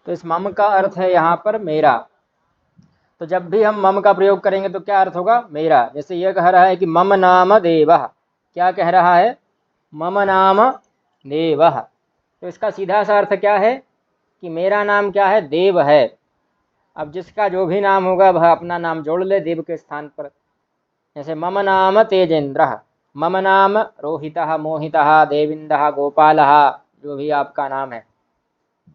तो इस मम का अर्थ है यहाँ पर मेरा। तो जब भी हम मम का प्रयोग करेंगे तो क्या अर्थ होगा? मेरा। जैसे यह कह रहा है कि मम नाम देवः, क्या कह रहा है? मम नाम देवः। तो इसका सीधा सा अर्थ क्या है कि मेरा नाम क्या है? देव है। अब जिसका जो भी नाम होगा वह अपना नाम जोड़ ले देव के स्थान पर। जैसे मम नाम तेजेंद्रः, मम नाम रोहितः, मोहितः, देविंदः, गोपालः, जो भी आपका नाम है।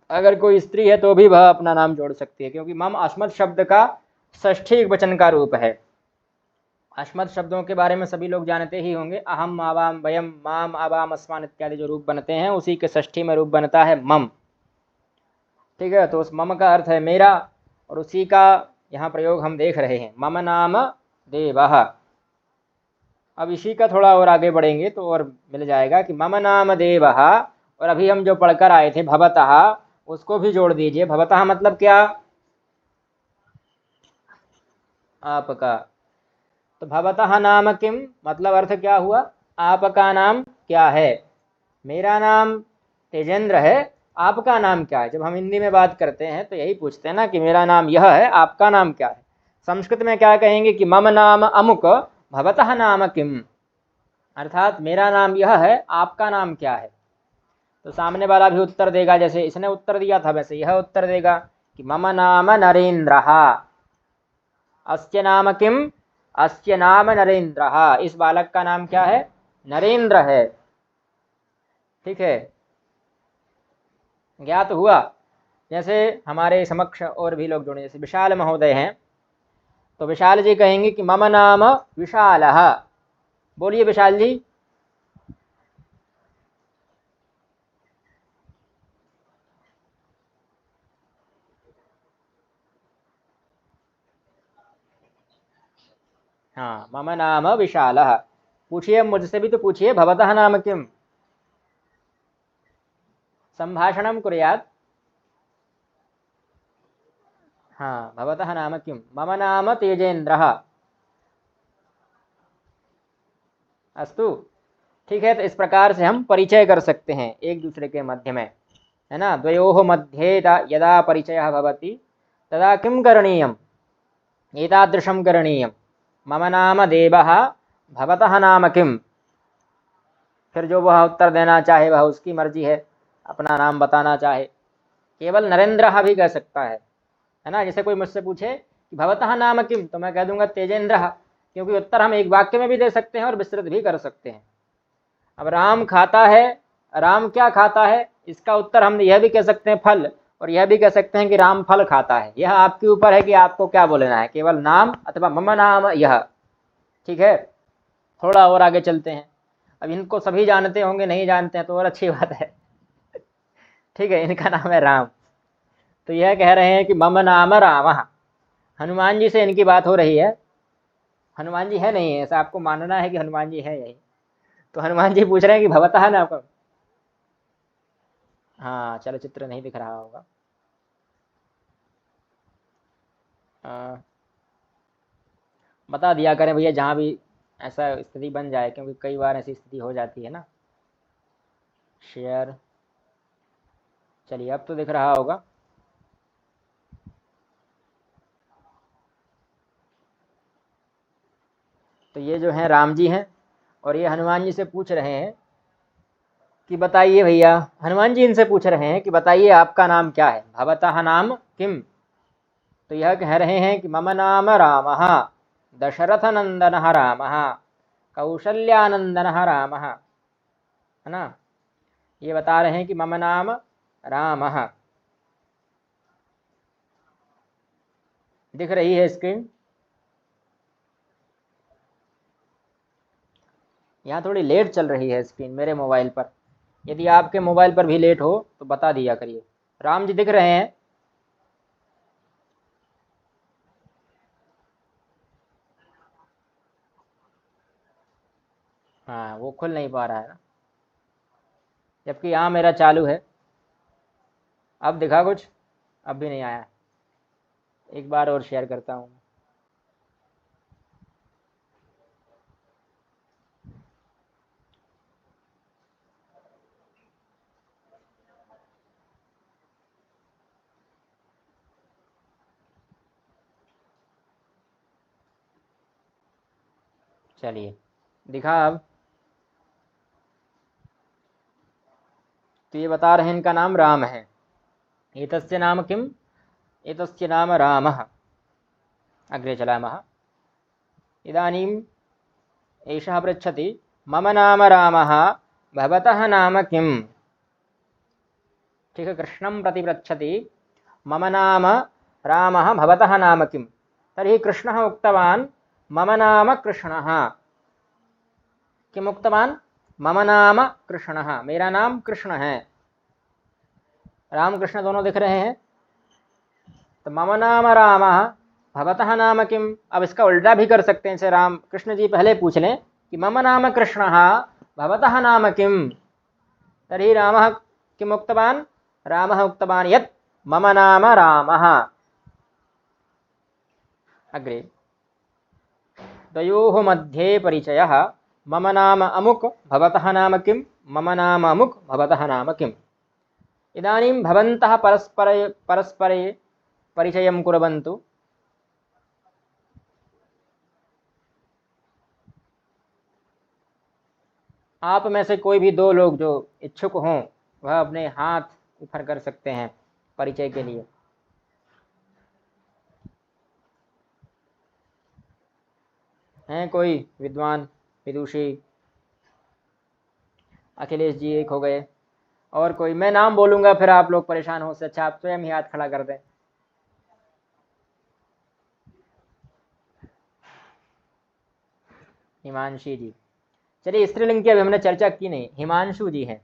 अगर कोई स्त्री है तो भी वह अपना नाम जोड़ सकती है, क्योंकि मम अस्मत् शब्द का षष्ठी एकवचन का रूप है। अस्मत् शब्दों के बारे में सभी लोग जानते ही होंगे। अहम, आवाम, वयम, माम, आवाम, अस्मान इत्यादि जो रूप बनते हैं उसी के षष्ठी में रूप बनता है मम। ठीक है, तो उस मम का अर्थ है मेरा, और उसी का यहाँ प्रयोग हम देख रहे हैं, मम नाम देवः। अब इसी का थोड़ा और आगे बढ़ेंगे तो और मिल जाएगा कि मम नाम देवः, और अभी हम जो पढ़कर आए थे भवतः, उसको भी जोड़ दीजिए। भवतः मतलब क्या? आपका। तो भवतः नाम किम मतलब अर्थ क्या हुआ? आपका नाम क्या है? मेरा नाम तेजेंद्र है, आपका नाम क्या है? जब हम हिंदी में बात करते हैं तो यही पूछते हैं ना कि मेरा नाम यह है, आपका नाम क्या है? संस्कृत में क्या कहेंगे कि मम नाम अमुक, भवतः नाम किम। अर्थात मेरा नाम यह है, आपका नाम क्या है? तो सामने वाला भी उत्तर देगा, जैसे इसने उत्तर दिया था वैसे यह उत्तर देगा कि मम नाम नरेंद्रः। अस्य नाम किम? अस्य नाम नरेंद्रः। इस बालक का नाम क्या है? नरेंद्र है। ठीक है, ज्ञात हुआ। जैसे हमारे समक्ष और भी लोग जुड़े, जैसे विशाल महोदय हैं, तो विशाल जी कहेंगे कि मम नाम विशालः। बोलिए विशाल जी। हाँ, मम नाम विशालः। पूछिए, मुझसे भी तो पूछिए, भवतः नाम किम? संभाषणं कुर्यात्। हाँ, भवतः नाम किम? मम नाम तेजेंद्रः। अस्तु। ठीक है, तो इस प्रकार से हम परिचय कर सकते हैं एक दूसरे के मध्य में, है ना। द्वयोः मध्ये यदा परिचयः भवति तदा किं करणीयम्? एतादृशं करणीयं, मम नाम देवः, भवतः नाम किम्? फिर जो वह उत्तर देना चाहे वह उसकी मर्जी है, अपना नाम बताना चाहे। केवल नरेंद्र भी कह सकता है ना। जैसे कोई मुझसे पूछे कि भवतः नाम किम, तो मैं कह दूंगा तेजेंद्र, क्योंकि उत्तर हम एक वाक्य में भी दे सकते हैं और विस्तृत भी कर सकते हैं। अब राम खाता है, राम क्या खाता है, इसका उत्तर हम यह भी कह सकते हैं फल, और यह भी कह सकते हैं कि राम फल खाता है। यह आपके ऊपर है कि आपको क्या बोलना है, केवल नाम अथवा मम नाम यह। ठीक है, थोड़ा और आगे चलते हैं। अब इनको सभी जानते होंगे, नहीं जानते हैं तो और अच्छी बात है। ठीक है, इनका नाम है राम। तो यह कह रहे हैं कि मम नाम रामः। हनुमान जी से इनकी बात हो रही है। हनुमान जी है नहीं, ऐसा आपको मानना है कि हनुमान जी है यही। तो हनुमान जी पूछ रहे हैं कि भवतः ना आपको। हाँ, चलचित्र नहीं दिख रहा होगा। बता दिया करें भैया जहाँ भी ऐसा स्थिति बन जाए, क्योंकि कई बार ऐसी स्थिति हो जाती है ना। शेयर, चलिए अब तो दिख रहा होगा। तो ये जो है राम जी हैं, और ये हनुमान जी से पूछ रहे हैं कि बताइए भैया। हनुमान जी इनसे पूछ रहे हैं कि बताइए आपका नाम क्या है, भवतः नाम किम? तो यह कह रहे हैं कि मम नाम रामः, दशरथ नंदनः रामः, कौशल्यानंदनः रामः, है ना। ये बता रहे हैं कि मम नाम रामः। दिख रही है स्क्रीन? यहाँ थोड़ी लेट चल रही है स्क्रीन मेरे मोबाइल पर। यदि आपके मोबाइल पर भी लेट हो तो बता दिया करिए। राम जी दिख रहे हैं? हाँ, वो खुल नहीं पा रहा है ना, जबकि यहाँ मेरा चालू है। अब दिखा कुछ? अब भी नहीं आया। एक बार और शेयर करता हूँ। चलिए दिखा अब। तो ये बता रहे हैं इनका नाम राम है। एतस्य नाम किम? एतस्य नाम रामः। अग्रे चलामः। इदानीम् एषः पृच्छति मम नाम रामः भवतः नाम किम्? ठीक है, कृष्णं प्रति पृच्छति मम नाम रामः भवतः नाम किम्? तर्हि कृष्णः उक्तवान् मम नाम कृष्णः। किम् उक्तवान्? मम नाम कृष्णः, मेरा नाम कृष्ण है। राम कृष्ण दोनों दिख रहे हैं। तो मम नाम रामः भवतः नाम किम्? अब इसका उल्टा भी कर सकते हैं। जैसे राम कृष्ण जी पहले पूछ लें कि मम नाम कृष्णः भवतः नाम किम्? तर्हि रामः किम् उक्तवान्? रामः उक्तवान् यत् मम नाम रामः। अग्रे द्वयोः मध्ये परिचयः मम नाम अमुक भवतः नाम किम्? मम नाम अमुक भवतः नाम किम्? इदानीं भवन्तः परस्परे परिचयं कुर्वन्तु। आप में से कोई भी दो लोग जो इच्छुक हों वह अपने हाथ ऊपर कर सकते हैं परिचय के लिए। हैं कोई विद्वान विदुषी? अखिलेश जी एक हो गए। और कोई? मैं नाम बोलूंगा फिर आप लोग परेशान हो, से अच्छा आप स्वयं ही हाथ खड़ा कर दें। हिमांशी जी। चलिए स्त्रीलिंग की अभी हमने चर्चा की नहीं। हिमांशु जी हैं।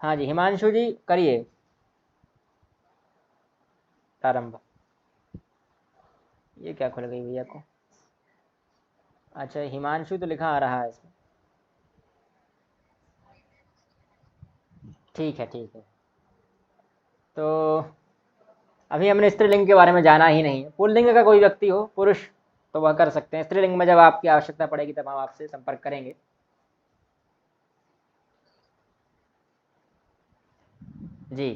हाँ जी हिमांशु जी करिए प्रारंभ। ये क्या खुल गई भैया को? अच्छा हिमांशु तो लिखा आ रहा है इसमें। ठीक है ठीक है। तो अभी हमने स्त्रीलिंग के बारे में जाना ही नहीं है। पुल्लिंग का कोई व्यक्ति हो पुरुष तो वह कर सकते हैं। स्त्रीलिंग में जब आपकी आवश्यकता पड़ेगी तब हम आपसे संपर्क करेंगे। जी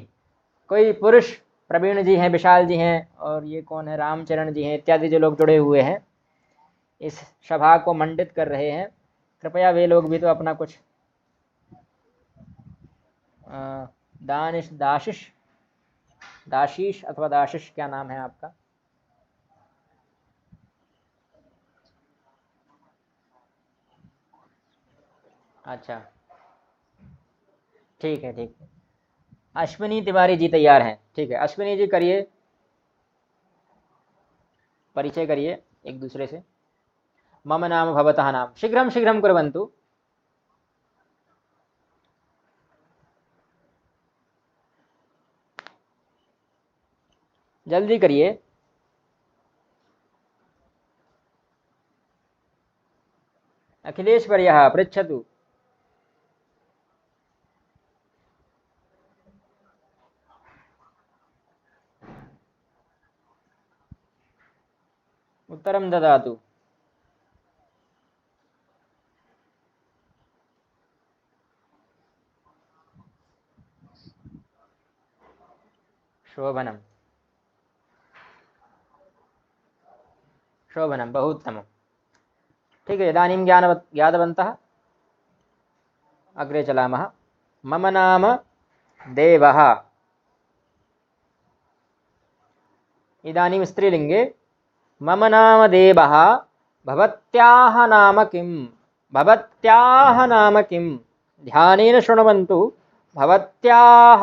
कोई पुरुष? प्रवीण जी हैं, विशाल जी हैं, और ये कौन है, रामचरण जी हैं, इत्यादि जो लोग जुड़े हुए हैं इस सभा को मंडित कर रहे हैं। कृपया वे लोग भी तो अपना कुछ दानिश दाशिश दाशीश अथवा दाशिश, क्या नाम है आपका? अच्छा ठीक है ठीक है। अश्विनी तिवारी जी तैयार हैं। ठीक है अश्विनी जी करिए, परिचय करिए एक दूसरे से। मम नाम भवतः नाम। शीघ्रं शीघ्रं कुर्वन्तु। जल्दी करिए। अखिलेश वर्यः पृच्छतु। उत्तरं ददातु। शोभनं शोभनं, बहु उत्तमं। ठीक है इदानीं ज्ञातवन्तः। अग्रे चलामः। मम नाम देवः। इदानीं स्त्रीलिङ्गे मम नाम देवः भवत्याः नाम किम्? भवत्याः नाम किम्? ध्यानेन शृण्वन्तु। भवत्याः,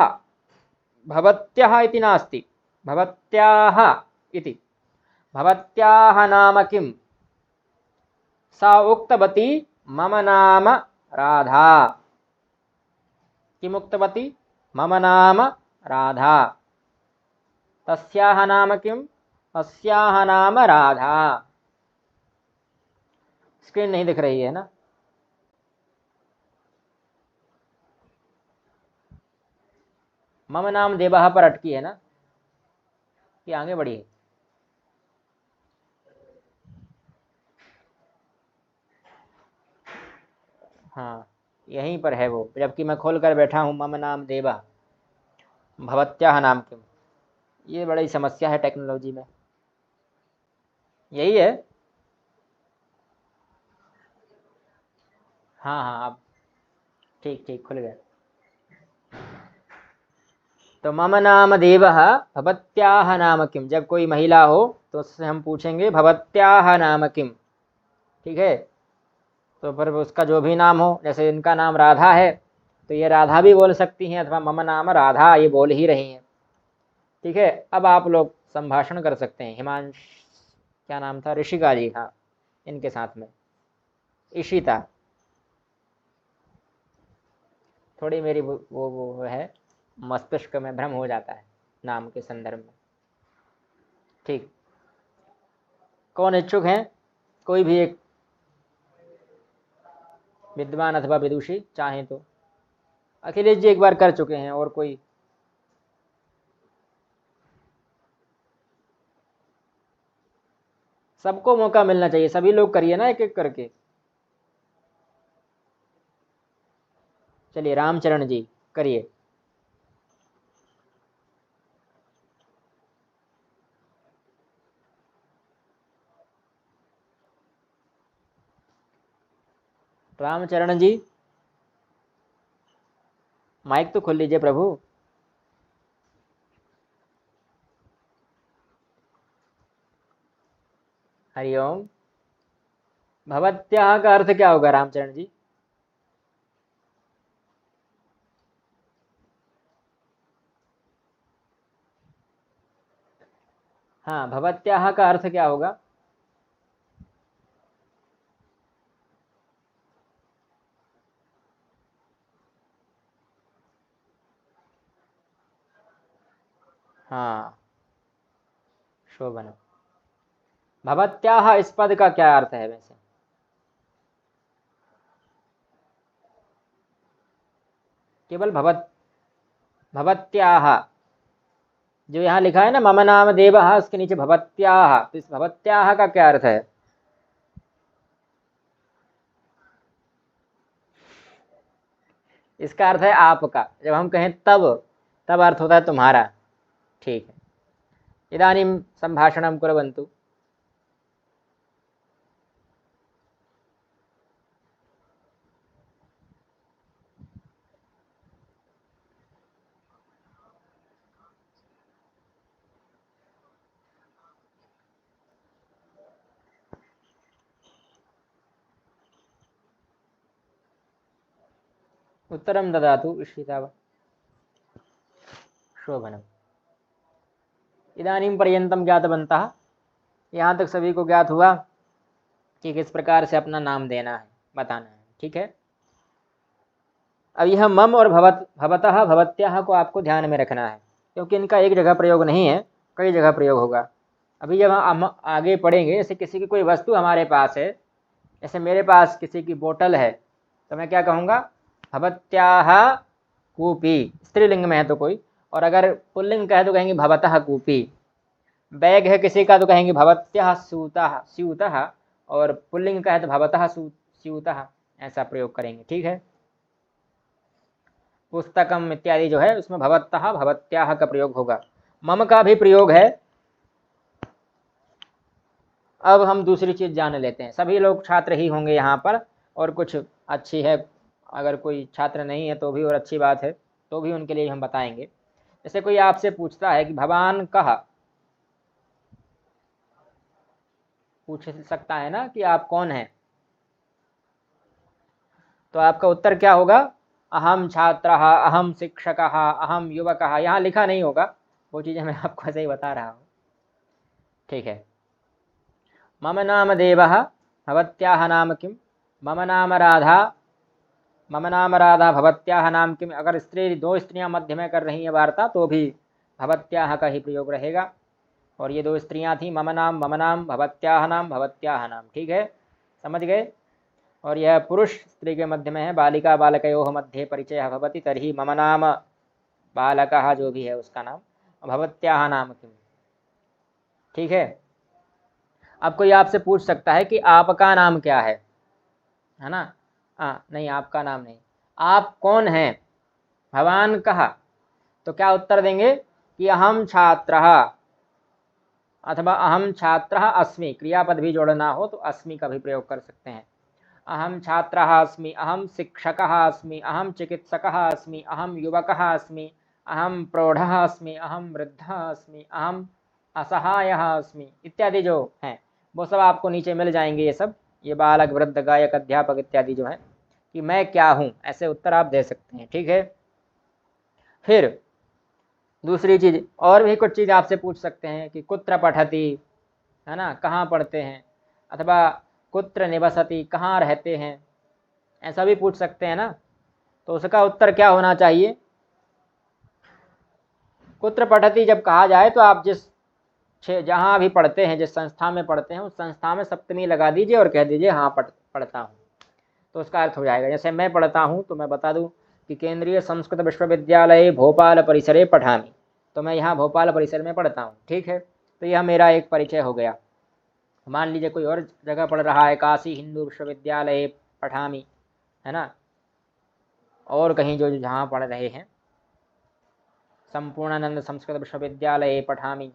भवत्यः इति नास्ति, भवत्याः इति। भवत्याः नाम किम्? सा उक्तवती मम नाम राधा। किम् उक्तवती? मम नाम राधा। तस्याः नाम किम्? तस्याः नाम राधा। स्क्रीन नहीं दिख रही है ना? मम नाम देवः पर अटकी है ना, कि आगे बढ़ी है? हाँ यहीं पर है वो, जबकि मैं खोल कर बैठा हूँ मम नाम देवा भवत्याः नाम किम। ये बड़ी समस्या है टेक्नोलॉजी में। यही है। हाँ हाँ, अब ठीक ठीक खुल गया। तो मम नाम देवः भवत्याह नाम किम, जब कोई महिला हो तो उससे हम पूछेंगे भवत्याह नाम किम। ठीक है, तो पर उसका जो भी नाम हो, जैसे इनका नाम राधा है तो ये राधा भी बोल सकती हैं, अथवा मम नाम राधा ये बोल ही रही हैं। ठीक है, अब आप लोग संभाषण कर सकते हैं। हिमांश, क्या नाम था, ऋषिका जी, हाँ, इनके साथ में इशिता। थोड़ी मेरी वो है, मस्तिष्क में भ्रम हो जाता है नाम के संदर्भ में। ठीक, कौन इच्छुक हैं, कोई भी एक विद्वान अथवा विदुषी चाहें तो। अखिलेश जी एक बार कर चुके हैं, और कोई? सबको मौका मिलना चाहिए, सभी लोग करिए ना एक एक करके। चलिए रामचरण जी करिए। रामचरण जी माइक तो खोल लीजिए प्रभु। हरिओम। भवत्याह का अर्थ क्या होगा रामचरण जी? हाँ, भवत्याह का अर्थ क्या होगा? हाँ, शोभन। भवत्याह इस पद का क्या अर्थ है वैसे? केवल भवत, भवत्याह जो यहाँ लिखा है ना, मम नाम देवः, उसके नीचे भवत्याह, तो इस भवत्याह का क्या अर्थ है? इसका अर्थ है आपका। जब हम कहें तब, तब अर्थ होता है तुम्हारा। ठीक है, इदानीं सम्भाषणं कुर्वन्तु। उत्तरं ददातु इशिता वा। शोभनम्। इदानीं पर्यन्तं ज्ञातवन्तः, यहाँ तक सभी को ज्ञात हुआ कि किस प्रकार से अपना नाम देना है, बताना है। ठीक है, अब यह मम और भवत, भवतः भवत्याह को आपको ध्यान में रखना है, क्योंकि इनका एक जगह प्रयोग नहीं है, कई जगह प्रयोग होगा। अभी जब हम आगे पढ़ेंगे, जैसे किसी की कोई वस्तु हमारे पास है, जैसे मेरे पास किसी की बोतल है, तो मैं क्या कहूँगा? भवत्याह कूपी, स्त्रीलिंग में है तो कोई, और अगर पुल्लिंग का है तो कहेंगे भवतः कूपी। बैग है किसी का तो कहेंगे भवत्यः स्यूतः स्यूतः, और पुल्लिंग का है तो भवतः स्यूतः, ऐसा प्रयोग करेंगे। ठीक है, पुस्तकम इत्यादि जो है उसमें भवतः भवत्याह का प्रयोग होगा। मम का भी प्रयोग है। अब हम दूसरी चीज जान लेते हैं। सभी लोग छात्र ही होंगे यहाँ पर, और कुछ अच्छी है, अगर कोई छात्र नहीं है तो भी और अच्छी बात है, तो भी उनके लिए हम बताएंगे। जैसे कोई आपसे पूछता है कि भगवान कहा, पूछ सकता है ना कि आप कौन हैं, तो आपका उत्तर क्या होगा? अहम छात्रः, अहम शिक्षकः, अहम युवकः। यहाँ लिखा नहीं होगा, वो चीज़ें मैं आपको ऐसे ही बता रहा हूँ। ठीक है, मम नाम देवः, भवत्याः नाम किम? मम नाम राधा, मम नाम राधा, भवत्याः नाम किम? अगर स्त्री, दो स्त्रियां मध्य में कर रही हैं वार्ता, तो भी भवत्याः का ही प्रयोग रहेगा। और ये दो स्त्रियां थी, मम नाम, भवत्याः नाम, भवत्याः नाम। ठीक है, समझ गए? और यह पुरुष स्त्री के मध्य में है, बालिका बालकयोः मध्ये परिचयः भवति, तर्हि मम नाम बालकः जो भी है उसका नाम, भवत्याः नाम किम। ठीक है, अब कोई आपसे पूछ सकता है कि आपका नाम क्या है ना? हाँ, नहीं, आपका नाम नहीं, आप कौन हैं? भवान कहा, तो क्या उत्तर देंगे कि अहम छात्रः, अथवा अहम छात्रः अस्मि। क्रियापद भी जोड़ना हो तो अस्मि का भी प्रयोग कर सकते हैं। अहम छात्रः अस्मि, अहम शिक्षकः अस्मि, अहम चिकित्सकः अस्मि, अहम युवकः अस्मि, अहम प्रौढ़ः अस्मि, अहम वृद्धः अस्मि, अहम असहायः अस्मि इत्यादि जो हैं वो सब आपको नीचे मिल जाएंगे। ये सब, ये बालक, वृद्ध, गायक, अध्यापक इत्यादि जो है, कि मैं क्या हूँ, ऐसे उत्तर आप दे सकते हैं। ठीक है। फिर दूसरी चीज, और भी कुछ चीज़ आपसे पूछ सकते हैं कि कुत्र पठति, है ना, कहाँ पढ़ते हैं, अथवा कुत्र निवसति, कहाँ रहते हैं, ऐसा भी पूछ सकते हैं ना। तो उसका उत्तर क्या होना चाहिए? कुत्र पठति जब कहा जाए तो आप जिस जहाँ भी पढ़ते हैं, जिस संस्था में पढ़ते हैं, उस संस्था में सप्तमी लगा दीजिए और कह दीजिए हाँ पढ़ता हूँ, तो उसका अर्थ हो जाएगा। जैसे मैं पढ़ता हूँ तो मैं बता दूँ कि केंद्रीय संस्कृत विश्वविद्यालय भोपाल परिसरे पठामी, तो मैं यहाँ भोपाल परिसर में पढ़ता हूँ। ठीक है, तो यह मेरा एक परिचय हो गया। मान लीजिए कोई और जगह पढ़ रहा है, काशी हिंदू विश्वविद्यालय पठामी, है ना, और कहीं जो जहाँ पढ़ रहे हैं, संपूर्णानंद संस्कृत विश्वविद्यालय पठामी,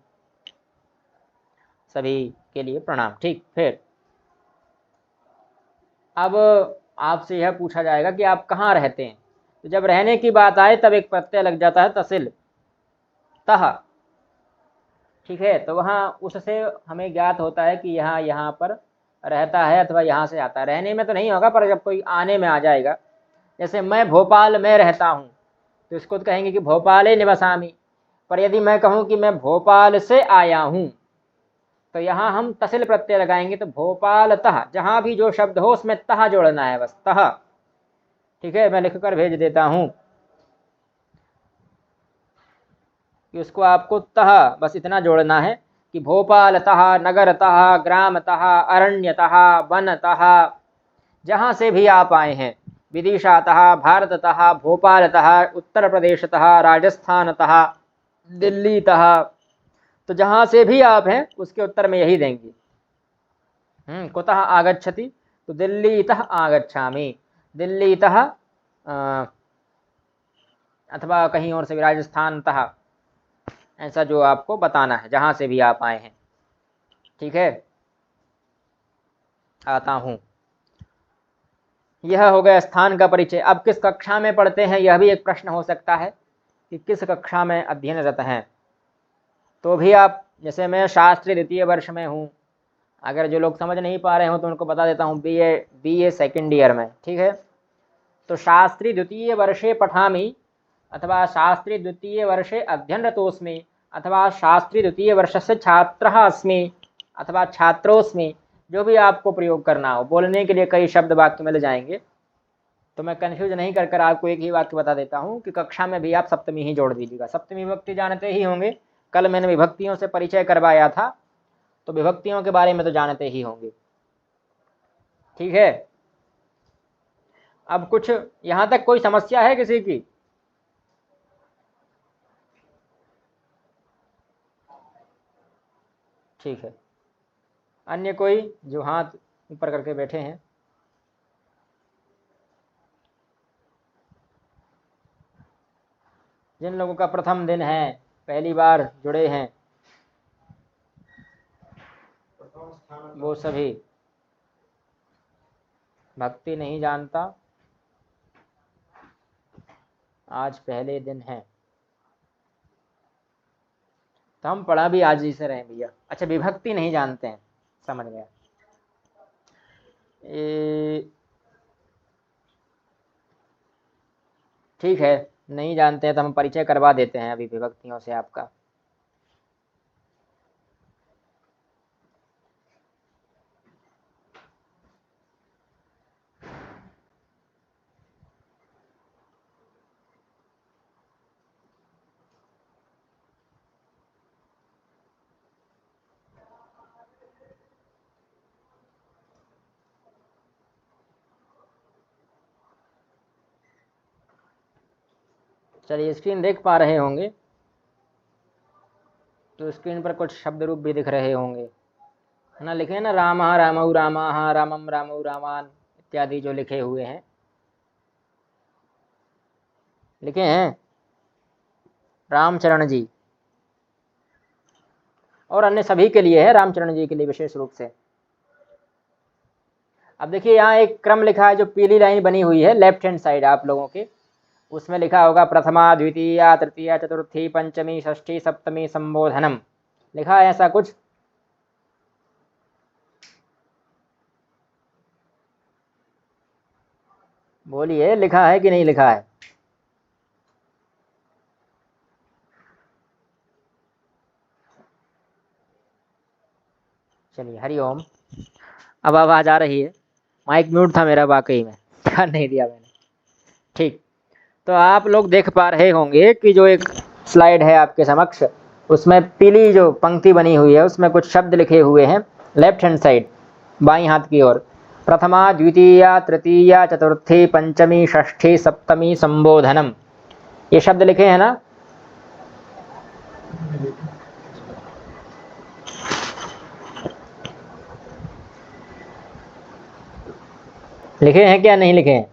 सभी के लिए प्रणाम। ठीक। फिर अब आपसे यह पूछा जाएगा कि आप कहाँ रहते हैं, तो जब रहने की बात आए तब एक प्रत्यय लग जाता है तसिल, तह। ठीक है, तो वहाँ उससे हमें ज्ञात होता है कि यहाँ पर रहता है अथवा यहाँ से आता है। रहने में तो नहीं होगा, पर जब कोई आने में आ जाएगा, जैसे मैं भोपाल में रहता हूँ तो इसको तो कहेंगे कि भोपाले निवसामि। पर यदि मैं कहूँ कि मैं भोपाल से आया हूँ, तो यहाँ हम तसिल प्रत्यय लगाएंगे, तो भोपालतः, जहाँ भी जो शब्द हो उसमें तह जोड़ना है, बस तह। ठीक है, मैं लिख कर भेज देता हूँ कि उसको आपको तह बस इतना जोड़ना है कि भोपालतः, नगरतः, ग्रामतः, अरण्यतः, वनतः, जहाँ से भी आप आए हैं, विदिशातः, भारततः, भोपालतः, उत्तर प्रदेशतः, राजस्थानतः, दिल्लीतः, तो जहाँ से भी आप हैं उसके उत्तर में यही देंगे। कुतः आगच्छति, तो दिल्लीतः आगच्छामि, दिल्लीतः अथवा कहीं और से भी, राजस्थानतः, ऐसा जो आपको बताना है जहाँ से भी आप आए हैं। ठीक है, आता हूँ, यह हो गया स्थान का परिचय। अब किस कक्षा में पढ़ते हैं, यह भी एक प्रश्न हो सकता है कि किस कक्षा में अध्ययनरत हैं। तो भी आप, जैसे मैं शास्त्री द्वितीय वर्ष में हूँ, अगर जो लोग समझ नहीं पा रहे हो तो उनको बता देता हूँ, बीए सेकेंड ईयर में। ठीक है, तो शास्त्री द्वितीय वर्षे पठामि, अथवा शास्त्री द्वितीय वर्षे अध्ययनरतोऽस्मि, अथवा शास्त्री द्वितीय वर्षस्य छात्रः अस्मि, अथवा छात्रोऽस्मि, जो भी आपको प्रयोग करना हो। बोलने के लिए कई शब्द वाक्य मिल जाएंगे, तो मैं कंफ्यूज नहीं कर आपको एक ही वाक्य बता देता हूँ कि कक्षा में भी आप सप्तमी ही जोड़ दीजिएगा। सप्तमी विभक्ति जानते ही होंगे, कल मैंने विभक्तियों से परिचय करवाया था, तो विभक्तियों के बारे में तो जानते ही होंगे। ठीक है, अब कुछ यहाँ तक कोई समस्या है किसी की? ठीक है, अन्य कोई जो हाथ ऊपर करके बैठे हैं? जिन लोगों का प्रथम दिन है, पहली बार जुड़े हैं, वो सभी। भक्ति नहीं जानता, आज पहले दिन है, तो हम पढ़ा भी आज ही से रहे भैया। अच्छा, विभक्ति नहीं जानते हैं, समझ गया। ठीक है, नहीं जानते हैं तो हम परिचय करवा देते हैं अभी विभक्तियों से आपका। चलिए, स्क्रीन देख पा रहे होंगे, तो स्क्रीन पर कुछ शब्द रूप भी दिख रहे होंगे, है ना। लिखे हैं ना, रामः रामौ रामाः, रामम रामौ रामान इत्यादि जो लिखे हुए हैं, लिखे हैं रामचरण जी, और अन्य सभी के लिए है, रामचरण जी के लिए विशेष रूप से। अब देखिए यहाँ एक क्रम लिखा है, जो पीली लाइन बनी हुई है लेफ्ट हैंड साइड आप लोगों के, उसमें लिखा होगा प्रथमा द्वितीया तृतीया चतुर्थी पंचमी षष्ठी सप्तमी संबोधनम, लिखा है ऐसा कुछ? बोलिए, लिखा है कि नहीं लिखा है? चलिए, हरिओम। अब आवाज आ रही है? माइक म्यूट था मेरा वाकई में, ध्यान नहीं दिया मैंने। ठीक, तो आप लोग देख पा रहे होंगे कि जो एक स्लाइड है आपके समक्ष, उसमें पीली जो पंक्ति बनी हुई है उसमें कुछ शब्द लिखे हुए हैं लेफ्ट हैंड साइड, बाईं हाथ की ओर। प्रथमा द्वितीया तृतीया चतुर्थी पंचमी षष्ठी सप्तमी संबोधनम, ये शब्द लिखे हैं ना? लिखे हैं क्या नहीं लिखे हैं?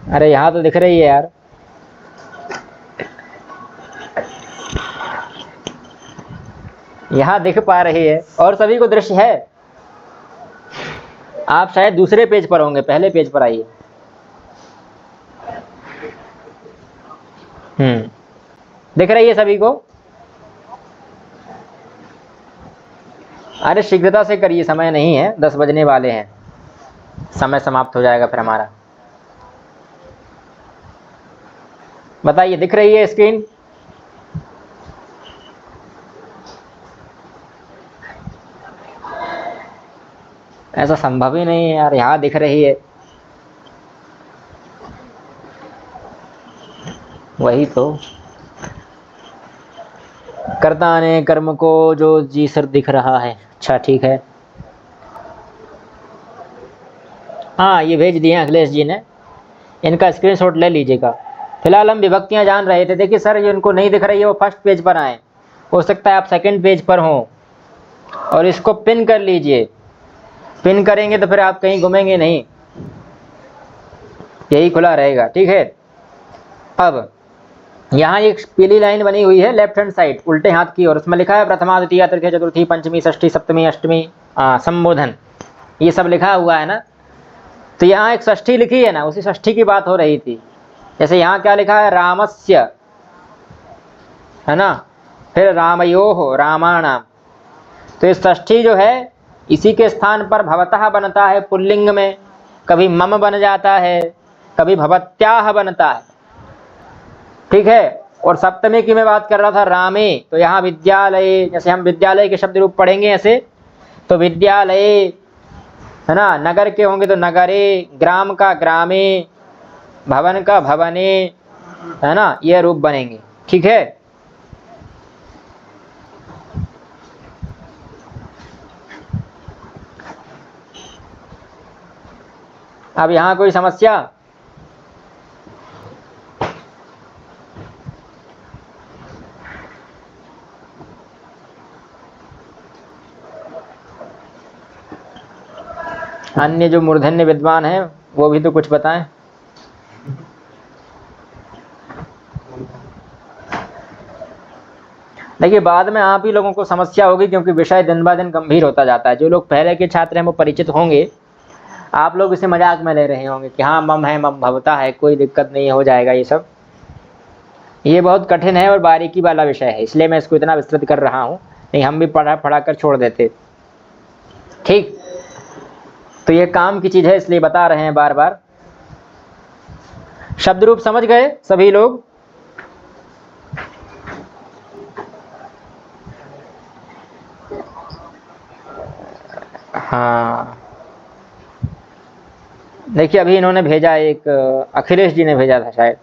अरे यहाँ तो दिख रही है यार। यहाँ दिख पा रही है और सभी को दृश्य है। आप शायद दूसरे पेज पर होंगे, पहले पेज पर आइए। दिख रही है सभी को? अरे शीघ्रता से करिए, समय नहीं है, 10 बजने वाले हैं, समय समाप्त हो जाएगा फिर हमारा। बताइए, दिख रही है स्क्रीन? ऐसा संभव ही नहीं है यार, यहाँ दिख रही है। वही तो, कर्ता ने कर्म को जो जी सर दिख रहा है। अच्छा ठीक है, हाँ ये भेज दिए अखिलेश जी ने, इनका स्क्रीनशॉट ले लीजिएगा। फिलहाल हम विभक्तियां जान रहे थे। देखिए सर, जो इनको नहीं दिख रही है वो फर्स्ट पेज पर आए, हो सकता है आप सेकंड पेज पर हों, और इसको पिन कर लीजिए। पिन करेंगे तो फिर आप कहीं घूमेंगे नहीं, यही खुला रहेगा, ठीक है। अब यहाँ एक पीली लाइन बनी हुई है लेफ्ट हैंड साइड उल्टे हाथ की ओर, उसमें लिखा है प्रथमा द्वितीय तृतीय चतुर्थी पंचमी षष्ठी सप्तमी अष्टमी संबोधन, ये सब लिखा हुआ है ना। तो यहाँ एक षष्ठी लिखी है ना, उसी षष्ठी की बात हो रही थी। जैसे यहाँ क्या लिखा है, रामस्य, है ना, फिर रामयोः रामाणाम, तो इस षष्ठी जो है इसी के स्थान पर भवतः बनता है पुल्लिंग में, कभी मम बन जाता है, कभी भवत्याः बनता है, ठीक है। और सप्तमी की मैं बात कर रहा था, रामे, तो यहाँ विद्यालय, जैसे हम विद्यालय के शब्द रूप पढ़ेंगे ऐसे, तो विद्यालय, है ना, नगर के होंगे तो नगरे, ग्राम का ग्रामे, भवन का भवने, है ना, ये रूप बनेंगे, ठीक है। अब यहाँ कोई समस्या? अन्य जो मूर्धन्य विद्वान हैं वो भी तो कुछ बताएं। देखिए बाद में आप ही लोगों को समस्या होगी, क्योंकि विषय दिन ब दिन गंभीर होता जाता है। जो लोग पहले के छात्र हैं वो परिचित होंगे, आप लोग इसे मजाक में ले रहे होंगे कि हाँ मम है, मम भवता है, कोई दिक्कत नहीं, हो जाएगा ये सब। ये बहुत कठिन है और बारीकी वाला विषय है, इसलिए मैं इसको इतना विस्तृत कर रहा हूँ, नहीं हम भी पढ़ा कर छोड़ देते, ठीक। तो ये काम की चीज़ है, इसलिए बता रहे हैं बार बार। शब्द रूप समझ गए सभी लोग? हाँ, देखिए अभी इन्होंने भेजा, एक अखिलेश जी ने भेजा था शायद,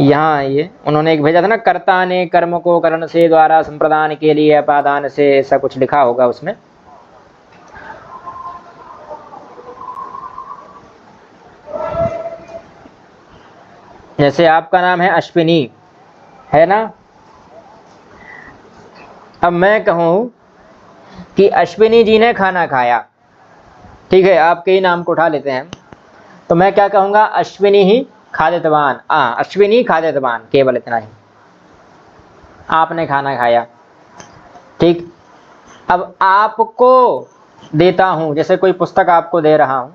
यहाँ ये उन्होंने एक भेजा था ना, कर्ता ने कर्म को करण से द्वारा संप्रदान के लिए अपादान से, ऐसा कुछ लिखा होगा उसमें। जैसे आपका नाम है अश्विनी, है ना, अब मैं कहूँ कि अश्विनी जी ने खाना खाया, ठीक है, आपके ही नाम को उठा लेते हैं, तो मैं क्या कहूँगा, अश्विनी ही खादितवान, अश्विनी खादितवान, केवल इतना ही, आपने खाना खाया। ठीक। अब आपको देता हूं, जैसे कोई पुस्तक आपको दे रहा हूं,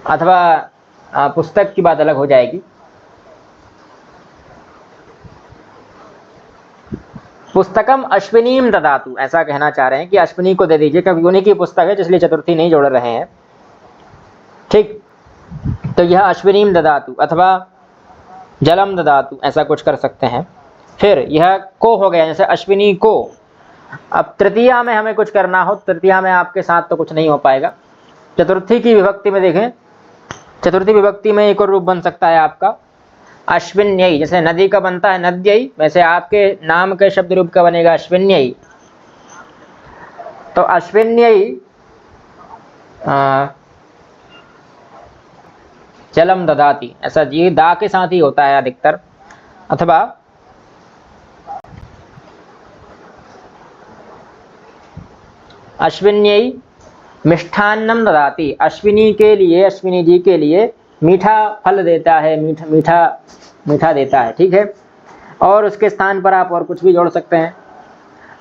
अथवा पुस्तक की बात अलग हो जाएगी। पुस्तकम अश्विनीम ददातु, ऐसा कहना चाह रहे हैं कि अश्विनी को दे दीजिए, क्योंकि उन्हीं की पुस्तक है, इसलिए चतुर्थी नहीं जोड़ रहे हैं। ठीक, तो यह अश्विनीम ददातु अथवा जलम ददातु, ऐसा कुछ कर सकते हैं। फिर यह को हो गया, जैसे अश्विनी को। अब तृतीया में हमें कुछ करना हो, तृतीया में आपके साथ तो कुछ नहीं हो पाएगा। चतुर्थी की विभक्ति में देखें, चतुर्थी विभक्ति में एक और रूप बन सकता है आपका अश्विन्यई। जैसे नदी का बनता है नद्यई, वैसे आपके नाम के शब्द रूप का बनेगा अश्विन्यई। तो अश्विन्यई जलम ददाति, ऐसा ये दा के साथ ही होता है अधिकतर। अथवा अश्विन्यई मिष्ठान्नम ददाति, अश्विनी के लिए, अश्विनी जी के लिए मीठा फल देता है, मीठा देता है। ठीक है, और उसके स्थान पर आप और कुछ भी जोड़ सकते हैं।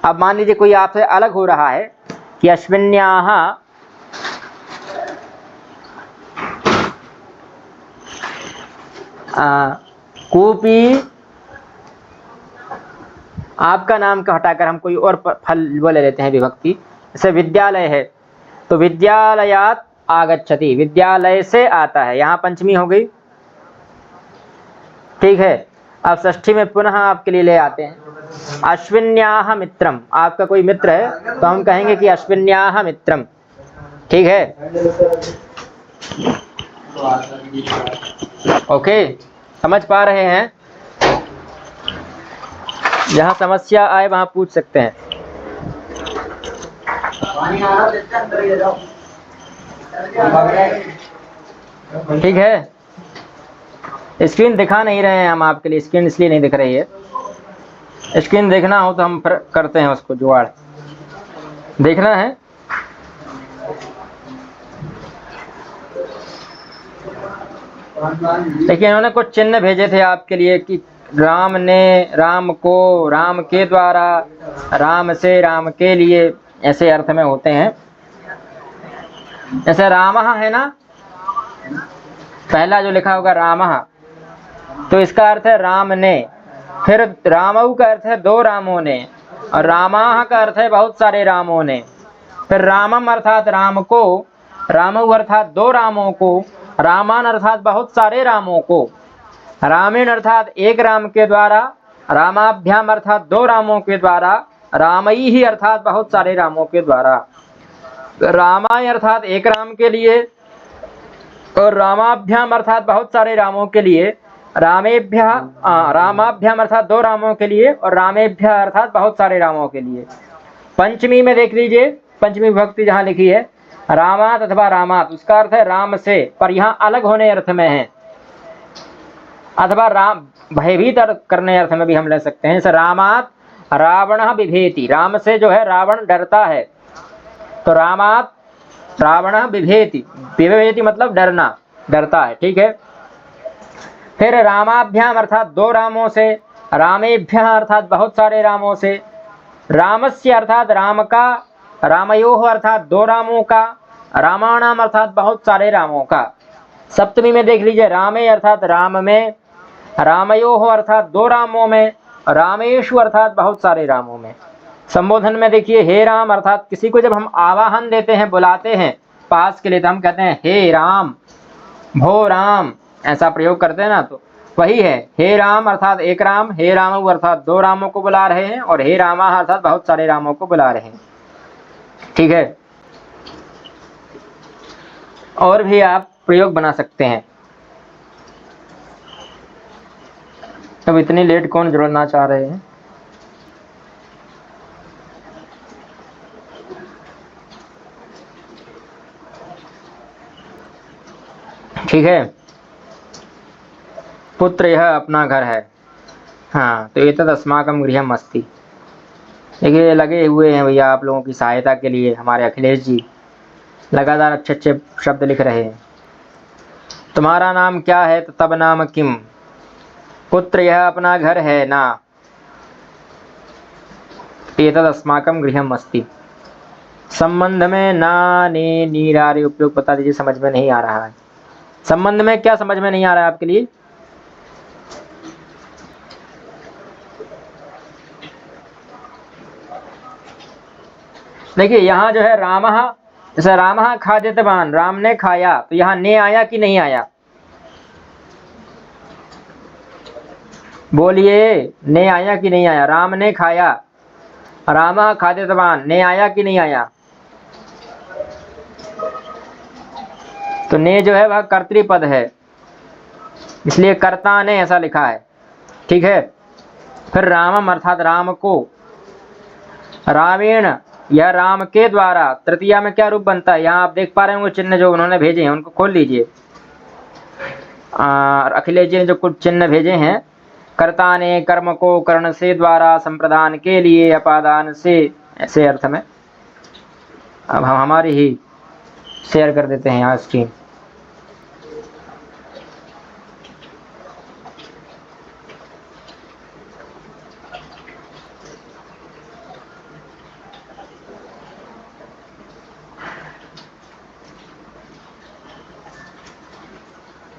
अब मान लीजिए कोई आपसे अलग हो रहा है कि अश्विन्याः कूपी, आपका नाम का हटाकर हम कोई और फल वो ले लेते हैं विभक्ति। जैसे विद्यालय है तो विद्यालयात् आगच्छति, विद्यालय से आता है, यहाँ पंचमी हो गई। ठीक है, अब षष्ठी में पुनः आपके लिए ले आते हैं अश्विन्याः मित्रम, आपका कोई मित्र है तो हम कहेंगे कि अश्विन्याः मित्रम। ठीक है, ओके, समझ पा रहे हैं? जहाँ समस्या आए वहाँ पूछ सकते हैं। ठीक है, स्क्रीन दिखा नहीं रहे हैं हम आपके लिए, स्क्रीन इसलिए नहीं दिख रही है। स्क्रीन देखना हो तो हम करते हैं उसको जुगाड़। देखना है, लेकिन इन्होंने कुछ चिन्ह भेजे थे आपके लिए कि राम ने, राम को, राम के द्वारा, राम से, राम के लिए, ऐसे अर्थ में होते हैं। जैसे रामः है ना, पहला जो लिखा होगा रामः, तो इसका अर्थ है राम ने। फिर रामऊ का अर्थ है दो रामों ने, और रामाह का अर्थ है बहुत सारे रामों ने। फिर रामम अर्थात राम को, रामऊ अर्थात दो रामों को, रामान अर्थात बहुत सारे रामों को, रामेण अर्थात एक राम के द्वारा, रामाभ्याम अर्थात दो रामों के द्वारा, रामई ही अर्थात बहुत सारे रामों के द्वारा। रामाय अर्थात एक राम के लिए, और रामाभ्याम अर्थात बहुत सारे रामों के लिए, रामाभ्याम अर्थात दो रामों के लिए, और रामेभ्य अर्थात बहुत सारे रामों के लिए। पंचमी में देख लीजिए, पंचमी विभक्ति जहाँ लिखी है रामात अथवा रामात, उसका अर्थ है राम से, पर यहाँ अलग होने अर्थ में है। अथवा राम भयभीत करने अर्थ में भी हम ले सकते हैं। जैसे रामात रावणः बिभेति, राम से जो है रावण डरता है, तो रामात रावणः बिभेति, बिभेति मतलब डरना, डरता है। ठीक है, फिर रामाभ्याम अर्थात दो रामों से, रामेभ्यः अर्थात बहुत सारे रामों से, रामस्य अर्थात राम का, रामयोः अर्थात दो रामों का, रामाणाम अर्थात बहुत सारे रामों का। सप्तमी में देख लीजिए रामे अर्थात राम में, रामयोः अर्थात दो रामों में, रामेषु अर्थात बहुत सारे रामों में। संबोधन में देखिए हे राम अर्थात किसी को जब हम आवाहन देते हैं, बुलाते हैं पास के लिए, तो हम कहते हैं हे राम, भो राम, ऐसा प्रयोग करते हैं ना, तो वही है हे राम अर्थात एक राम, हे राम अर्थात दो रामों को बुला रहे हैं, और हे रामा अर्थात बहुत सारे रामों को बुला रहे हैं। ठीक है, और भी आप प्रयोग बना सकते हैं। अब इतनी लेट कौन जुड़ना चाह रहे हैं? ठीक है, पुत्र यह अपना घर है। हाँ, तो ये तो अस्माकम गृहम अस्ति। देखिए लगे हुए हैं भैया आप लोगों की सहायता के लिए, हमारे अखिलेश जी लगातार अच्छे अच्छे शब्द लिख रहे हैं। तुम्हारा नाम क्या है? तो तब नाम किम, पुत्र यह अपना घर है ना। एतदस्माकं गृहम् अस्ति। संबंध में ना ने नीरारे उपयोग बता दीजिए, समझ में नहीं आ रहा है। संबंध में क्या समझ में नहीं आ रहा है आपके लिए? देखिए यहाँ जो है रामः, जैसे रामः खाद्यतवान, राम ने खाया, तो यहाँ ने आया कि नहीं आया? बोलिए, ने आया कि नहीं आया? राम ने खाया, रामः खाद्यतवान, ने आया कि नहीं आया? तो ने जो है वह कर्तृपद है, इसलिए कर्ता ने ऐसा लिखा है। ठीक है। फिर रामम अर्थात राम को, रामेण यह राम के द्वारा, तृतीया में क्या रूप बनता है? यहाँ आप देख पा रहे होंगे चिन्ह जो उन्होंने भेजे हैं, उनको खोल लीजिए। अखिलेश जी ने जो कुछ चिन्ह भेजे हैं, कर्ता ने कर्म को कर्ण से द्वारा, संप्रदान के लिए, अपादान से, ऐसे अर्थ में। अब हम हमारी ही शेयर कर देते हैं यहाँ स्क्रीन।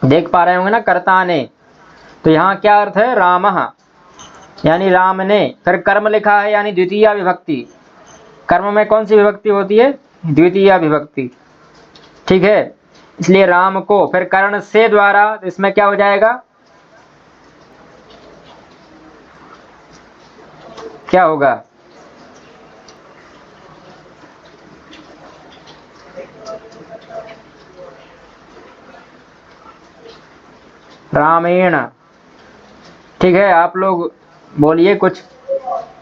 देख पा रहे होंगे ना, कर्ता ने, तो यहाँ क्या अर्थ है? रामः यानी राम ने। फिर कर्म लिखा है यानी द्वितीय विभक्ति। कर्म में कौन सी विभक्ति होती है? द्वितीय विभक्ति। ठीक है, इसलिए राम को, फिर कर्ण से द्वारा, तो इसमें क्या हो जाएगा? क्या होगा? रामेण। ठीक है, आप लोग बोलिए कुछ।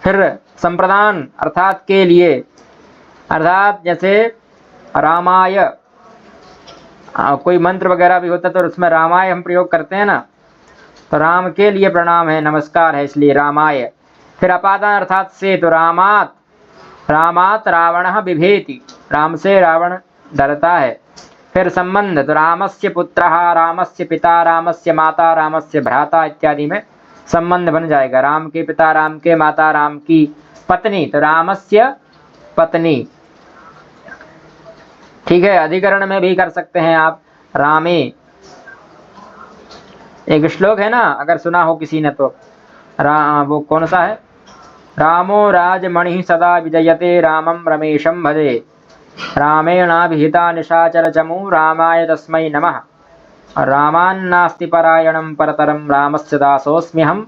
फिर संप्रदान अर्थात के लिए, अर्थात जैसे रामाय, कोई मंत्र वगैरह भी होता है तो उसमें रामाय हम प्रयोग करते हैं ना, तो राम के लिए प्रणाम है, नमस्कार है, इसलिए रामाय। फिर अपादान अर्थात से, तो रामात, रामात रावणः बिभेति, राम से रावण डरता है। फिर संबंध, तो रामस्य पुत्रः, रामस्य पिता, रामस्य माता, रामस्य भ्राता इत्यादि में संबंध बन जाएगा। राम के पिता, राम के माता, राम की पत्नी, तो रामस्य पत्नी। ठीक है, अधिकरण में भी कर सकते हैं आप, रामे। एक श्लोक है ना, अगर सुना हो किसी ने तो, वो कौन सा है? रामो राजमणि सदा विजयते, रामम रमेशम भजे, रामेणाभिहिता निशाचर चमु, रामाय तस्मै नमः। रामान्नास्ति परायणं परतरं, रामस्य दासोऽस्म्यहं,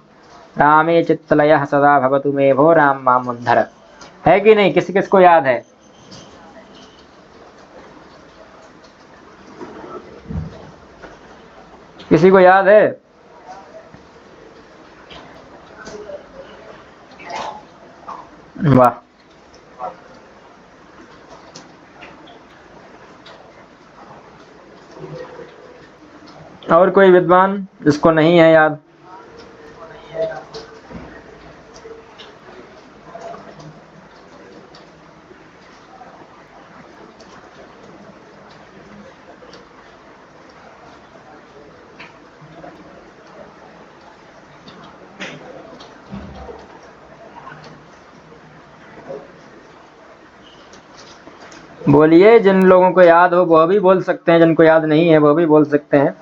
रामे चित्तलयः सदा भवतु मे भो, राम माम उद्धर। है कि नहीं? किसी किसको याद है? किसी को याद है? वाह। और कोई विद्वान जिसको नहीं है याद? बोलिए, जिन लोगों को याद हो वो भी बोल सकते हैं, जिनको याद नहीं है वो भी बोल सकते हैं।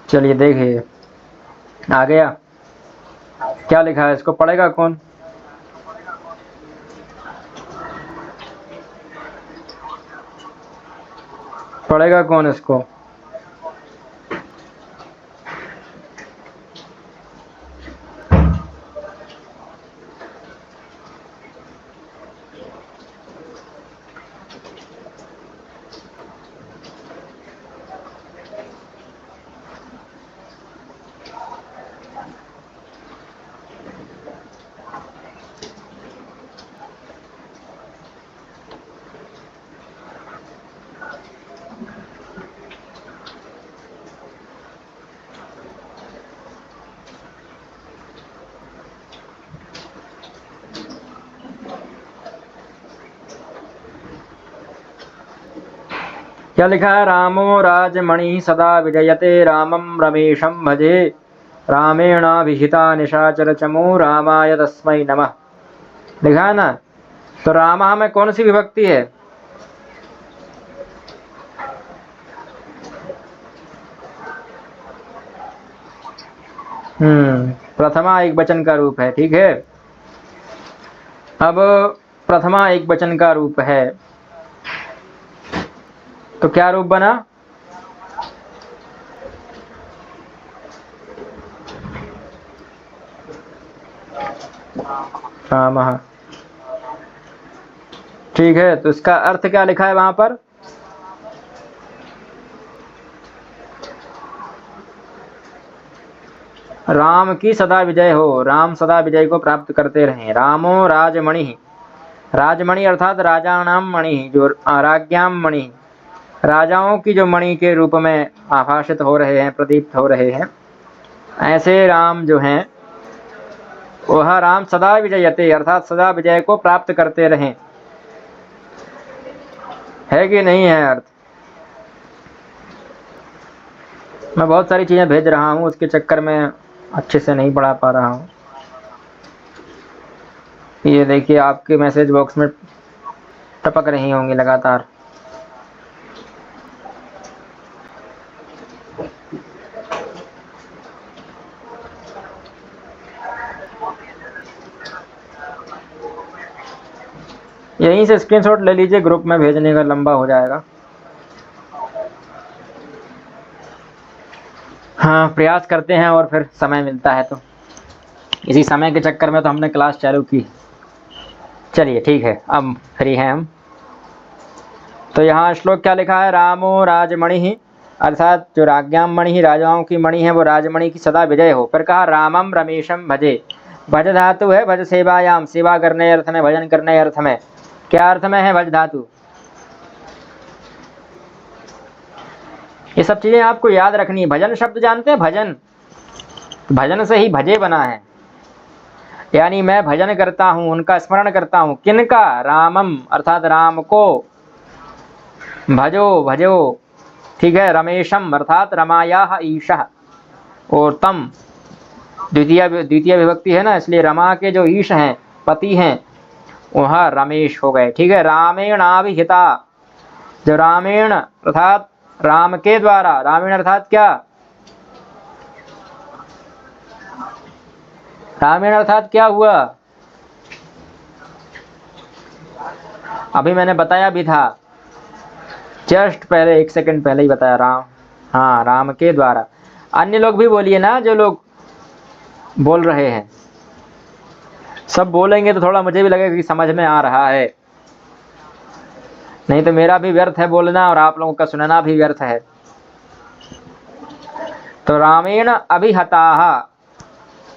चलिए देखिए, आ गया। क्या लिखा है? इसको पढ़ेगा कौन? पढ़ेगा कौन इसको? क्या लिखा है? रामो राजमणि सदा विजयते रामम रमेशम भजे रामेणाभिहिता निशाचर चमो रामाय तस्मै नमः। लिखा है ना? तो रामा में कौन सी विभक्ति है? प्रथमा एक वचन का रूप है। ठीक है, अब प्रथमा एक वचन का रूप है तो क्या रूप बना? रामः। ठीक है, तो इसका अर्थ क्या लिखा है वहां पर? राम की सदा विजय हो, राम सदा विजय को प्राप्त करते रहें। रामो राजमणि, राजमणि अर्थात राजानाम मणि, जो राज्ञाम मणि, राजाओं की जो मणि के रूप में आभाषित हो रहे हैं, प्रदीप्त हो रहे हैं, ऐसे राम जो हैं वह राम सदा विजयते अर्थात सदा विजय को प्राप्त करते रहें। है कि नहीं है अर्थ? मैं बहुत सारी चीजें भेज रहा हूँ, उसके चक्कर में अच्छे से नहीं पढ़ा पा रहा हूँ। ये देखिए आपके मैसेज बॉक्स में टपक रही होंगी लगातार। यहीं से स्क्रीनशॉट ले लीजिए, ग्रुप में भेजने का लंबा हो जाएगा। हाँ, प्रयास करते हैं और फिर समय मिलता है तो। इसी समय के चक्कर में तो हमने क्लास चालू की। चलिए ठीक है, अब फ्री हैं हम। तो यहाँ श्लोक क्या लिखा है? रामो राजमणि ही, अर्थात जो राज्ञाम मणि ही, राजाओं की मणि है, वो राजमणि की सदा विजय हो। फिर कहा रामम रमेशम भजे। भज धातु है भज सेवायाम, सेवा करने अर्थ में, भजन करने अर्थ में। क्या अर्थ में है भज धातु? ये सब चीजें आपको याद रखनी है। भजन शब्द जानते हैं? भजन, भजन से ही भजे बना है, यानी मैं भजन करता हूँ, उनका स्मरण करता हूँ। किनका? रामम अर्थात राम को। भजो भजो, ठीक है। रमेशम अर्थात रमाया ईशः, और तम द्वितीय विभक्ति है ना, इसलिए रमा के जो ईश हैं, पति हैं, वह रमेश हो गए। ठीक है। रामेणाभिहिता, जो रामेण अर्थात राम के द्वारा, रामेण अर्थात क्या? रामेण अर्थात क्या हुआ? अभी मैंने बताया भी था, जस्ट पहले 1 सेकंड पहले ही बताया। राम, हाँ, राम के द्वारा। अन्य लोग भी बोलिए ना, जो लोग बोल रहे हैं, सब बोलेंगे तो थोड़ा मुझे भी लगेगा कि समझ में आ रहा है, नहीं तो मेरा भी व्यर्थ है बोलना और आप लोगों का सुनना भी व्यर्थ है। तो रामेण अभिहताः,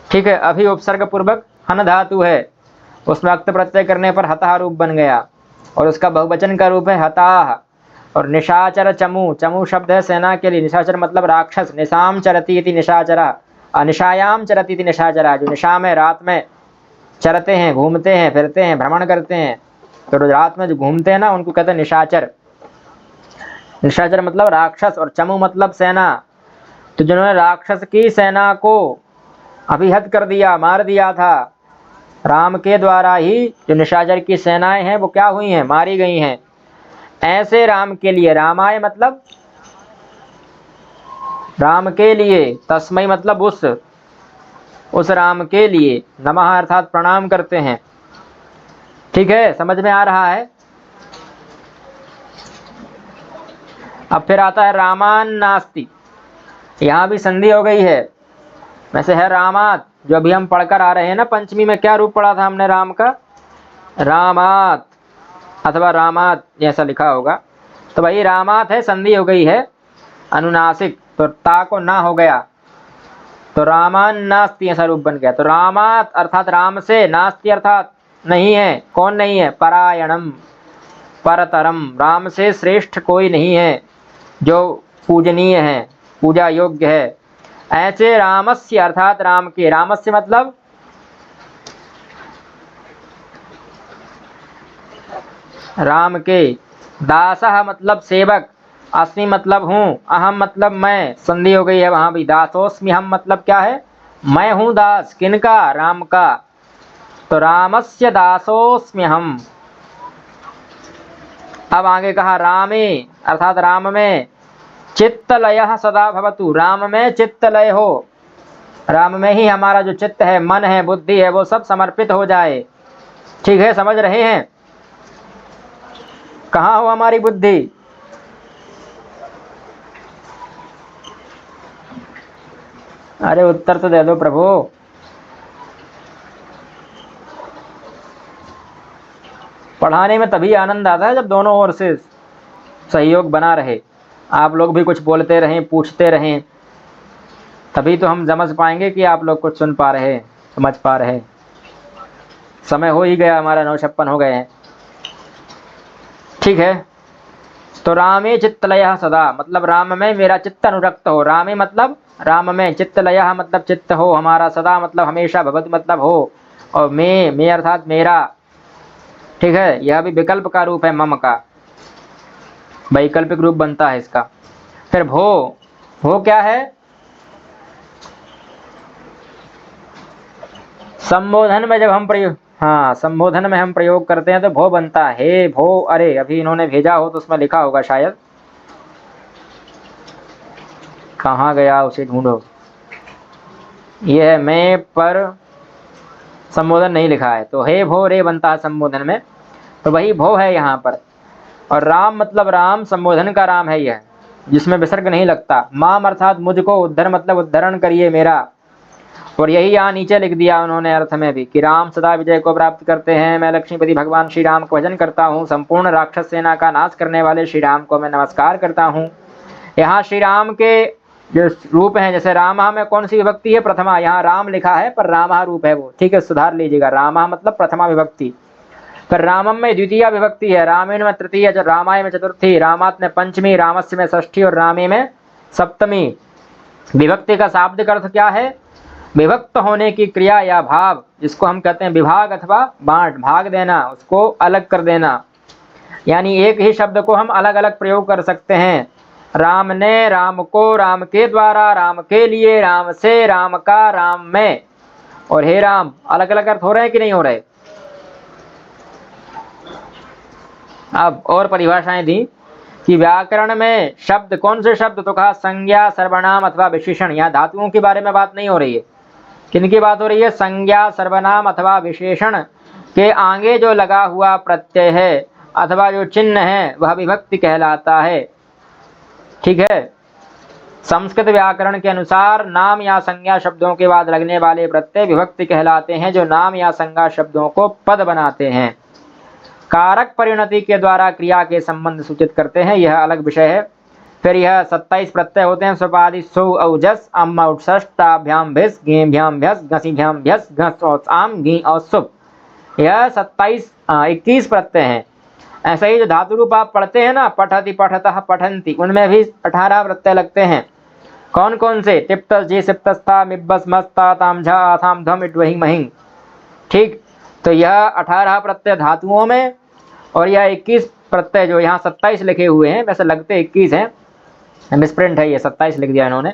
ठीक है। अभी उपसर्ग पूर्वक हन धातु है, उसमें अक्त प्रत्यय करने पर हतः रूप बन गया, और उसका बहुवचन का रूप है हताः। और निशाचर चमू, चमू शब्द है सेना के लिए, निशाचर मतलब राक्षस। निशाम चरती इति निशाचरा, निशायाम चरती इति निशाचरा, जो निशा में, रात में चरते हैं, घूमते हैं, फिरते हैं, भ्रमण करते हैं, तो रात में जो घूमते हैं ना, उनको कहते हैं निशाचर। निशाचर मतलब राक्षस, और चमू मतलब सेना। तो जिन्होंने राक्षस की सेना को अभिहत कर दिया, मार दिया था, राम के द्वारा ही जो निशाचर की सेनाएं हैं वो क्या हुई हैं? मारी गई हैं। ऐसे राम के लिए, रामाय मतलब राम के लिए, तस्मै मतलब उस राम के लिए, नमः अर्थात प्रणाम करते हैं। ठीक है, समझ में आ रहा है? अब फिर आता है रामान नास्ति, यहाँ भी संधि हो गई है। वैसे है रामात, जो अभी हम पढ़कर आ रहे हैं ना, पंचमी में क्या रूप पढ़ा था हमने राम का? रामात अथवा रामात जैसा लिखा होगा। तो भाई रामात है, संधि हो गई है अनुनासिक, तो ता को ना हो गया, तो रामान नास्ति ऐसा रूप बन गया। तो रामात अर्थात राम से, नास्ति अर्थात नहीं है। कौन नहीं है? परायणम, परतरम, राम से श्रेष्ठ कोई नहीं है जो पूजनीय है, पूजा योग्य है। ऐसे रामस्य अर्थात राम के, रामस्य मतलब राम के, दासः मतलब सेवक, अस्मि मतलब हूँ, अहम मतलब मैं, संधि हो गई है वहां भी। दासोस्मि हम मतलब क्या है, मैं हूँ दास, किनका, राम का। तो रामस्य दासोस्मि हम। अब आगे कहा रामे अर्थात राम में चित्तलयः सदा भवतु, राम में चित्तलय हो, राम में ही हमारा जो चित्त है, मन है, बुद्धि है, वो सब समर्पित हो जाए। ठीक है, समझ रहे हैं? कहाँ हो हमारी बुद्धि? अरे उत्तर तो दे दो प्रभु। पढ़ाने में तभी आनंद आता है जब दोनों ओर से सहयोग बना रहे, आप लोग भी कुछ बोलते रहें, पूछते रहें, तभी तो हम समझ पाएंगे कि आप लोग कुछ सुन पा रहे हैं, समझ पा रहे हैं। समय हो ही गया हमारा, 9:56 हो गए हैं। ठीक है, तो रामे चित्तलयः सदा मतलब राम में मेरा चित्त अनुरक्त हो। रामे मतलब राम में, चित्तलयः मतलब चित्त हो हमारा, सदा मतलब हमेशा, भवतु मतलब हो, और मैं अर्थात मेरा। ठीक है, यह भी विकल्प का रूप है मम का, वैकल्पिक रूप बनता है इसका। फिर भो क्या है, संबोधन में जब हम प्रयोग, हाँ संबोधन में हम प्रयोग करते हैं तो भो बनता है, हे भो। अरे अभी इन्होंने भेजा हो तो उसमें लिखा होगा शायद, कहाँ गया उसे ढूंढो। यह है मैं पर संबोधन नहीं लिखा है, तो हे भो रे बनता है संबोधन में, तो वही भो है यहाँ पर। और राम मतलब राम, संबोधन का राम है यह, जिसमें विसर्ग नहीं लगता। माम अर्थात मुझको, उद्धर मतलब उद्धरण करिए मेरा। और यही यहाँ नीचे लिख दिया उन्होंने अर्थ में भी कि राम सदा विजय को प्राप्त करते हैं। मैं लक्ष्मीपति भगवान श्री राम का भजन करता हूँ, संपूर्ण राक्षस सेना का नाश करने वाले श्री राम को मैं नमस्कार करता हूँ। यहाँ श्री राम के जो रूप हैं, जैसे रामा में कौन सी विभक्ति है, प्रथमा, यहाँ राम लिखा है पर रामा रूप है वो, ठीक है, सुधार लीजिएगा। रामा मतलब प्रथमा विभक्ति, पर रामम में द्वितीय विभक्ति है, रामेण में तृतीय, रामाय में चतुर्थी, रामात में पंचमी, रामस्य में षष्ठी और रामे में सप्तमी। विभक्ति का शाब्दिक अर्थ क्या है, विभक्त होने की क्रिया या भाव, जिसको हम कहते हैं विभाग अथवा बांट, भाग देना, उसको अलग कर देना। यानी एक ही शब्द को हम अलग अलग प्रयोग कर सकते हैं। राम ने, राम को, राम के द्वारा, राम के लिए, राम से, राम का, राम में, और हे राम, अलग अलग अर्थ हो रहे हैं कि नहीं हो रहे? अब और परिभाषाएं दी कि व्याकरण में शब्द, कौन से शब्द, तो कहा संज्ञा, सर्वनाम अथवा विशेषण। यहाँ धातुओं के बारे में बात नहीं हो रही है, किनकी बात हो रही है, संज्ञा, सर्वनाम अथवा विशेषण के आगे जो लगा हुआ प्रत्यय है अथवा जो चिन्ह है वह विभक्ति कहलाता है। ठीक है, संस्कृत व्याकरण के अनुसार नाम या संज्ञा शब्दों के बाद लगने वाले प्रत्यय विभक्ति कहलाते हैं, जो नाम या संज्ञा शब्दों को पद बनाते हैं। कारक परिणति के द्वारा क्रिया के संबंध सूचित करते हैं, यह अलग विषय है। फिर यह 27 प्रत्यय होते हैं, स्वपादि सु औजस अम औषस ताभ्याम भिस गेभ्याम भ्यस घसीभ्याम भ्यस घस और आम घी और सुप। यह 21 प्रत्यय हैं। ऐसा ही जो धातु रूप आप पढ़ते हैं ना, पठति पठतः पठन्ति, उनमें भी 18 प्रत्यय लगते हैं। कौन कौन से, टिप्तस जी सिप्तस्ता मिब्बस मस्ता तामझा आथाम धम इटवही महिंग। ठीक, तो यह 18 प्रत्यय धातुओं में, और यह 21 प्रत्यय जो यहाँ 27 लिखे हुए हैं, वैसे लगते 21 हैं, मिसप्रिंट है, ये 27 लिख दिया इन्होंने।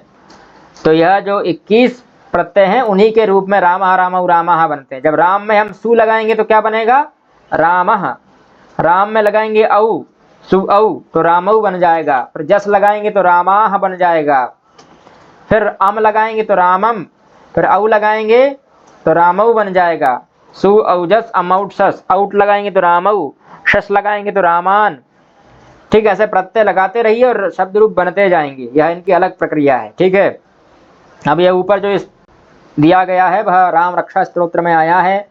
तो यह जो 21 प्रत्यय हैं उन्हीं के रूप में रामः रामौ रामः बनते हैं। जब राम में हम सु लगाएंगे तो क्या बनेगा, रामः। राम में लगाएंगे औ, सु औ, तो रामौ बन जाएगा। फिर जस लगाएंगे तो रामाह बन जाएगा। फिर अम लगाएंगे तो रामम, फिर औ लगाएंगे तो रामौ बन जाएगा। सु औजस अमौट सस, आउट लगाएंगे तो रामौ, शस लगाएंगे तो रामान। ठीक है, ऐसे प्रत्यय लगाते रहिए और शब्द रूप बनते जाएंगे, यह इनकी अलग प्रक्रिया है। ठीक है, अब यह ऊपर जो दिया गया है वह राम रक्षा स्तोत्र में आया है।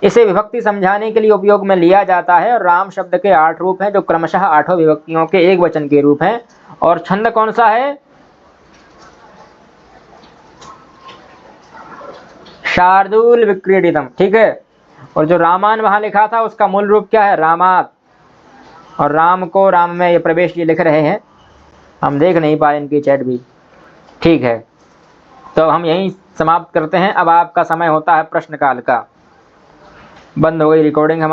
इसे विभक्ति समझाने के लिए उपयोग में लिया जाता है, और राम शब्द के 8 रूप हैं, जो क्रमशः 8 विभक्तियों के एक वचन के रूप हैं। और छंद कौन सा है, शार्दूल विक्रीडितम। ठीक है, और जो रामान वहां लिखा था उसका मूल रूप क्या है, रामात। और राम को राम में ये प्रवेश जी लिख रहे हैं, हम देख नहीं पाए इनकी चैट भी। ठीक है, तो हम यहीं समाप्त करते हैं। अब आपका समय होता है प्रश्नकाल का। बंद हो गई रिकॉर्डिंग।